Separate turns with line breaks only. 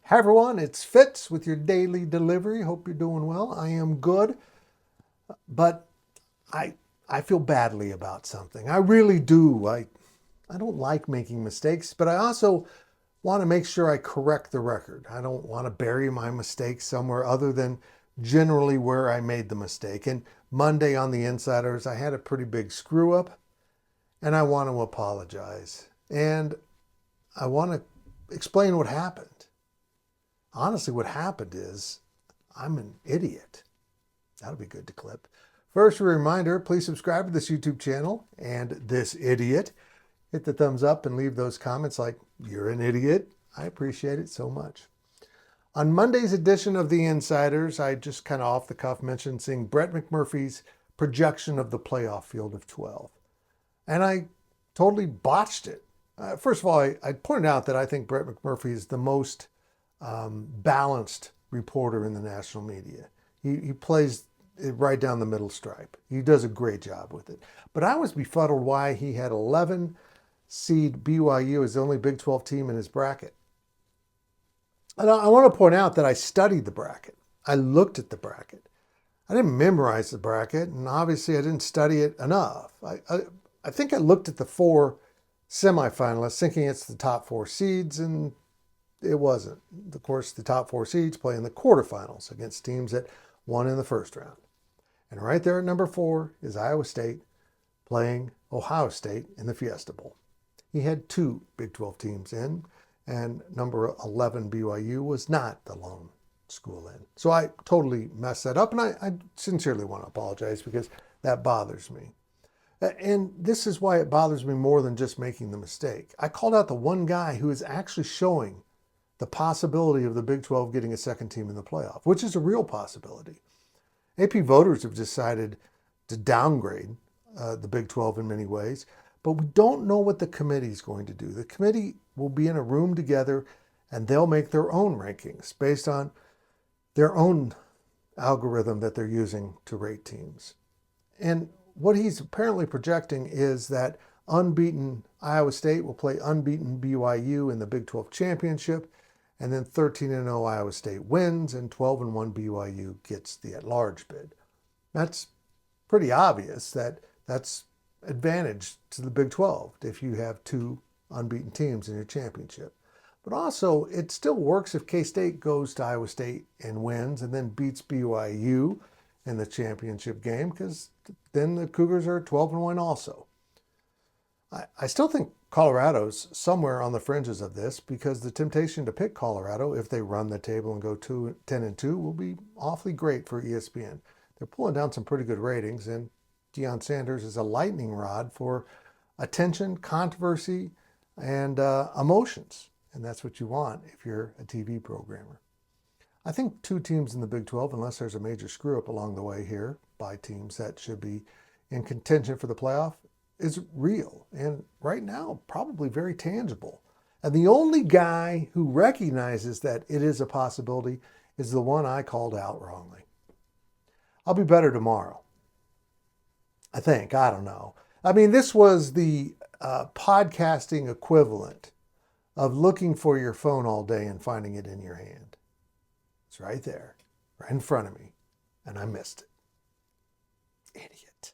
Hi everyone, it's Fitz with your daily delivery. Hope you're doing well. I am good, but I I feel badly about something. I really do. I don't like making mistakes, but I also want to make sure I correct the record. I don't want to bury my mistakes somewhere other than generally where I made the mistake. And Monday on the Insiders, I had a pretty big screw up, and I want to apologize. And I want to explain what happened. Honestly, what happened is I'm an idiot. That'll be good to clip. First, a reminder, please subscribe to this YouTube channel and this idiot. Hit the thumbs up and leave those comments like, you're an idiot. I appreciate it so much. On Monday's edition of The Insiders, I just kind of off the cuff mentioned seeing Brett McMurphy's projection of the playoff field of 12. And I totally botched it. First of all, I pointed out that I think Brett McMurphy is the most balanced reporter in the national media. He plays it right down the middle stripe. He does a great job with it. But I was befuddled why he had 11 seed BYU as the only Big 12 team in his bracket. And I want to point out that I studied the bracket. I looked at the bracket. I didn't memorize the bracket, and obviously I didn't study it enough. I think I looked at the four semifinalists thinking it's the top four seeds, and it wasn't. Of course, the top four seeds play in the quarterfinals against teams that won in the first round. And right there at number 4 is Iowa State playing Ohio State in the Fiesta Bowl. He had 2 Big 12 teams in, and number 11 BYU was not the lone school in. So I totally messed that up, and I sincerely want to apologize because that bothers me. And this is why it bothers me more than just making the mistake. I called out the one guy who is actually showing the possibility of the Big 12 getting a second team in the playoff, which is a real possibility. AP voters have decided to downgrade the Big 12 in many ways, but we don't know what the committee is going to do. The committee will be in a room together, and they'll make their own rankings based on their own algorithm that they're using to rate teams. And what he's apparently projecting is that unbeaten Iowa State will play unbeaten BYU in the Big 12 championship, and then 13-0 Iowa State wins, and 12-1 BYU gets the at-large bid. That's pretty obvious that that's advantage to the Big 12 if you have 2 unbeaten teams in your championship. But also, it still works if K-State goes to Iowa State and wins and then beats BYU in the championship game, because then the Cougars are 12-1 also. I still think Colorado's somewhere on the fringes of this, because the temptation to pick Colorado, if they run the table and go 10-2, will be awfully great for ESPN. They're pulling down some pretty good ratings, and Deion Sanders is a lightning rod for attention, controversy, and emotions. And that's what you want if you're a TV programmer. I think 2 teams in the Big 12, unless there's a major screw up along the way here by teams that should be in contention for the playoff, is real, and right now probably very tangible. And the only guy who recognizes that it is a possibility is the one I called out wrongly. I'll be better tomorrow, I think. I don't know. I mean, this was the podcasting equivalent of looking for your phone all day and finding it in your hand. It's right there, right in front of me, and I missed it. Idiot.